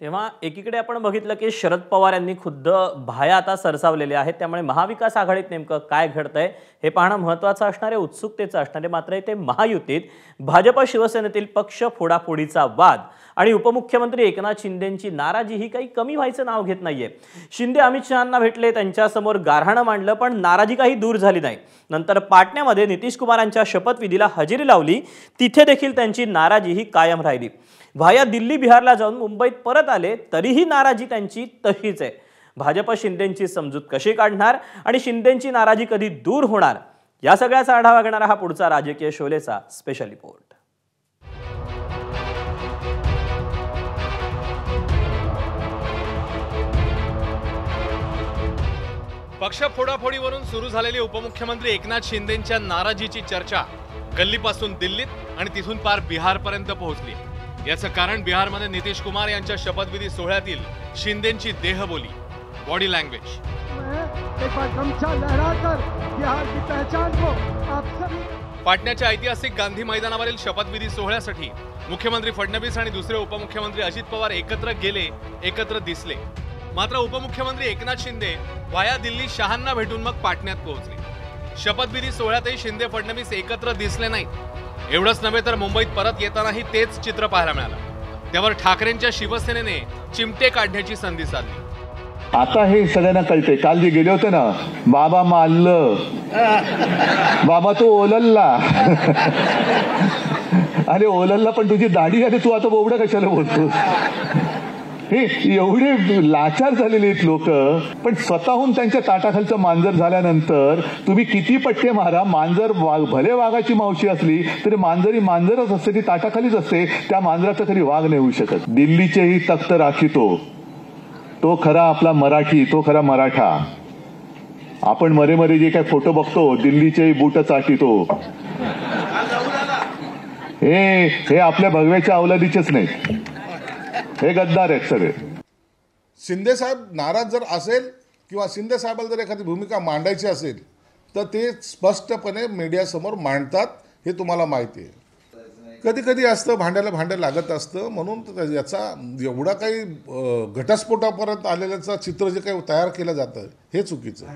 तेव्हा एकीकडे आपण बघितलं की शरद पवार यांनी खुद्द भाया आता सरसावलेले आहेत, त्यामुळे महाविकास आघाडीत नेमकं काय घडतंय हे पाहणं महत्त्वाचं असणार आहे, उत्सुकतेचं असणार आहे। मात्र इथे महायुतीत भाजप शिवसेनेतील पक्ष फोडाफोडीचा वाद आणि उपमुख्यमंत्री एकनाथ शिंदेंची नाराजी ही काही कमी व्हायचं नाव घेत नाहीये। शिंदे अमित शहांना भेटले, त्यांच्यासमोर गारहाणं मांडलं, पण नाराजी काही दूर झाली नाही। नंतर पाटण्यामध्ये नितीश कुमारांच्या शपथविधीला हजेरी लावली, तिथे देखील त्यांची नाराजी ही कायम राहिली। भाया दिल्ली बिहारला जाऊन मुंबईत परत आले, तरीही नाराजी त्यांची तशीच आहे। भाजप शिंदेंची समजूत कशी काढणार आणि शिंदेंची नाराजी कधी दूर होणार, या सगळ्याचा आढावा घेणारा हा पुढचा राजकीय शोलेचा स्पेशल रिपोर्ट। पक्ष फोडाफोडीवरून सुरू झालेली उपमुख्यमंत्री एकनाथ शिंदेंच्या नाराजीची चर्चा गल्लीपासून दिल्लीत आणि तिथून पार बिहारपर्यंत पोहोचली। याचं कारण बिहारमध्ये नितीश कुमार यांच्या शपथविधी सोहळ्यातील शिंदेंची देहबोली, बॉडी लँग्वेज। पाटण्याच्या ऐतिहासिक गांधी मैदानावरील शपथविधी सोहळ्यासाठी मुख्यमंत्री फडणवीस आणि दुसरे उपमुख्यमंत्री अजित पवार एकत्र गेले, एकत्र दिसले। मात्र उपमुख्यमंत्री एकनाथ शिंदे वाया दिल्ली शहांना भेटून मग पाटण्यात पोहोचले। शपथविधी सोहळ्यातही शिंदे फडणवीस एकत्र दिसले नाहीत। एवढंच नव्हे तर मुंबईत परत येतानाही तेच चित्र पाहायला मिळालं। त्यावर ठाकरेंच्या शिवसेनेने चिमटे काढण्याची संधी साधली। आता हे सगळ्यांना कळते, काल जे गेले होते ना, बाबा मारलं, बाबा तू ओलल्ला, अरे ओलल्ला पण तुझी दाढी आहे, तू आता बोबडा कशाला बोलतोस? हे एवढे लाचार झालेले आहेत लोक, पण स्वतःहून त्यांच्या ताटाखालचं मांजर झाल्यानंतर तुम्ही किती पट्टे मारा, मांजर भले वाघाची मावशी असली तरी मांजरी मांजरच असते, ती ताटाखालीच असते, त्या मांजराचा तरी वाघ नाही होऊ शकत। दिल्लीचेही तख्त राखितो, तो खरा आपला मराठी, तो खरा मराठा। आपण मरे मरे जे काय फोटो बघतो, दिल्लीचेही बूट चाटितो, हे आपल्या भगव्याच्या अवलादीचेच नाही, हे गद्दार आहेत सगळे। शिंदे साहेब नाराज जर असेल किंवा शिंदे साहेबाला जर एखादी भूमिका मांडायची असेल तर ते स्पष्टपणे मीडियासमोर मांडतात, हे तुम्हाला माहिती आहे। कधी कधी असतं भांड्याला भांडं लागत असतं, म्हणून याचा एवढा काही घटस्फोटापर्यंत आलेल्याचं चित्र जे काही तयार केलं जातं हे चुकीचं।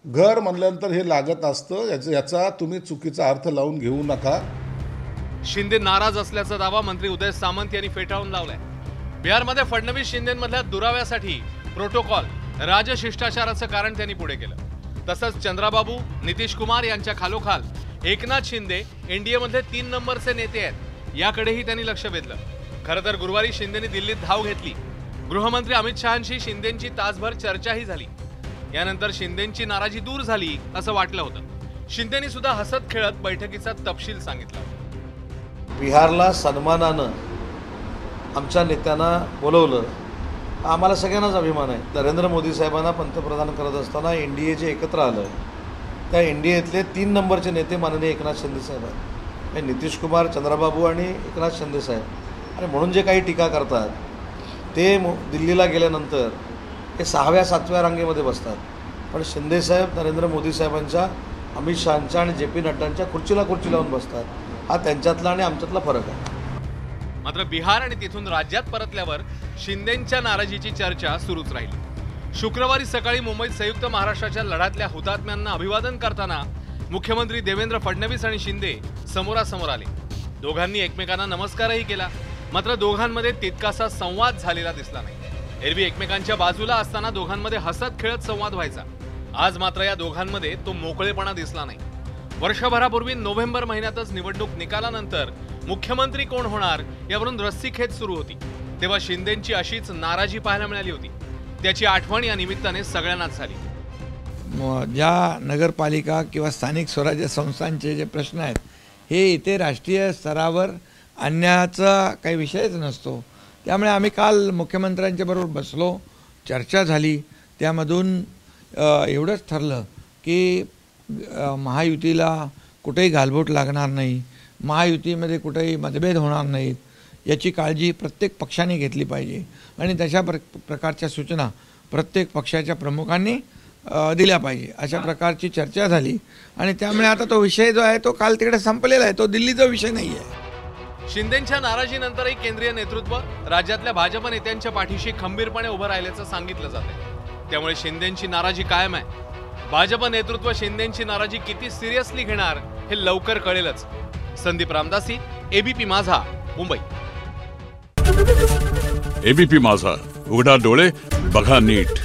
घर म्हणल्यानंतर हे लागत असतं, याचा तुम्ही चुकीचा अर्थ लावून घेऊ नका। शिंदे नाराज असल्याचा दावा मंत्री उदय सामंत यांनी फेटाळून लावलाय। बिहारमध्ये फडणवीस शिंदेंमधल्या दुराव्यासाठी प्रोटोकॉल, राजशिष्टाचाराचं कारण त्यांनी पुढे केलं। तसंच चंद्राबाबू, नितीश कुमार यांच्या खालोखाल एकनाथ शिंदे एनडीए मधले 3 नंबरचे नेते आहेत, याकडेही त्यांनी लक्ष वेधलं। खरं तर गुरुवारी शिंदेंनी दिल्लीत धाव घेतली। गृहमंत्री अमित शहांशी शिंदेंची तासभर चर्चाही झाली। यानंतर शिंदेंची नाराजी दूर झाली असं वाटलं होतं। शिंदेंनी सुद्धा हसत खेळत बैठकीचा तपशील सांगितला। बिहारला सन्मानानं आमच्या नेत्यांना बोलवलं, आम्हाला सगळ्यांनाच अभिमान आहे। नरेंद्र मोदी साहेबांना पंतप्रधान करत असताना एनडीए जे एकत्र आलं, त्या एनडीएतले 3 नंबरचे नेते माननीय एकनाथ शिंदे साहेब आहेत, नितीश कुमार, चंद्राबाबू आणि एकनाथ शिंदे साहेब। आणि म्हणून जे काही टीका करतात ते दिल्लीला गेल्यानंतर हे 6व्या 7व्या रांगेमध्ये बसतात, पण शिंदे साहेब नरेंद्र मोदी साहेबांच्या, अमित शहांच्या आणि जे पी नड्डांच्या खुर्चीला खुर्ची लावून बसतात। हा त्यांच्यातला आणि आमच्यातला फरक आहे। मात्र बिहार आणि तिथून राज्यात परतल्यावर शिंदेंच्या नाराजीची चर्चा सुरूच राहिली। शुक्रवारी सकाळी मुंबईत संयुक्त महाराष्ट्राच्या लढ्यातल्या हुतात्म्यांना अभिवादन करताना मुख्यमंत्री देवेंद्र फडणवीस आणि शिंदे समोरासमोर आले। दोघांनी एकमेकांना नमस्कारही केला, मात्र दोघांमध्ये तितकासा संवाद झालेला दिसला नाही। एरवी एकमेकांच्या बाजूला असताना दोघांमध्ये हसत खेळत संवाद व्हायचा, आज मात्र या दोघांमध्ये तो मोकळेपणा दिसला नाही। वर्षभरापूर्वी नोव्हेंबर महिन्यातच निवडणूक निकालानंतर मुख्यमंत्री कोण होणार यावरून रस्सीखेच सुरू होती, तेव्हा शिंदेंची अशीच नाराजी पाहायला मिळाली होती। त्याची आठवण या निमित्ताने सगळ्यांनाच झाली। ज्या नगरपालिका किंवा स्थानिक स्वराज्य संस्थांचे जे प्रश्न आहेत हे इथे राष्ट्रीय स्तरावर आणण्याचा काही विषयच नसतो, त्यामुळे आम्ही काल मुख्यमंत्र्यांच्या बरोबर बसलो, चर्चा झाली, त्यामधून एवढंच ठरलं की महायुतीला कुठेही गालबोट लागणार नाही, महायुतीमध्ये कुठेही मतभेद होणार नाहीत, याची काळजी प्रत्येक पक्षाने घेतली पाहिजे आणि तशा प्रकारच्या सूचना प्रत्येक पक्षाच्या प्रमुखांनी दिल्या पाहिजे, अशा प्रकारची चर्चा झाली। आणि त्यामुळे आता तो विषय जो आहे तो काल तिकडे संपलेला आहे, तो दिल्लीचा विषय नाही आहे। शिंदेंच्या नाराजीनंतरही केंद्रीय नेतृत्व राज्यातल्या भाजप नेत्यांच्या पाठीशी खंबीरपणे उभं राहिल्याचं सांगितलं जातंय। त्यामुळे शिंदेंची नाराजी कायम आहे। भाजप नेतृत्व शिंदेंची नाराजी किती सिरियसली घेणार हे लवकर कळेलच। संदीप रामदासी, एबीपी माझा, मुंबई। एबीपी माझा, उघडा डोळे बघा नीट।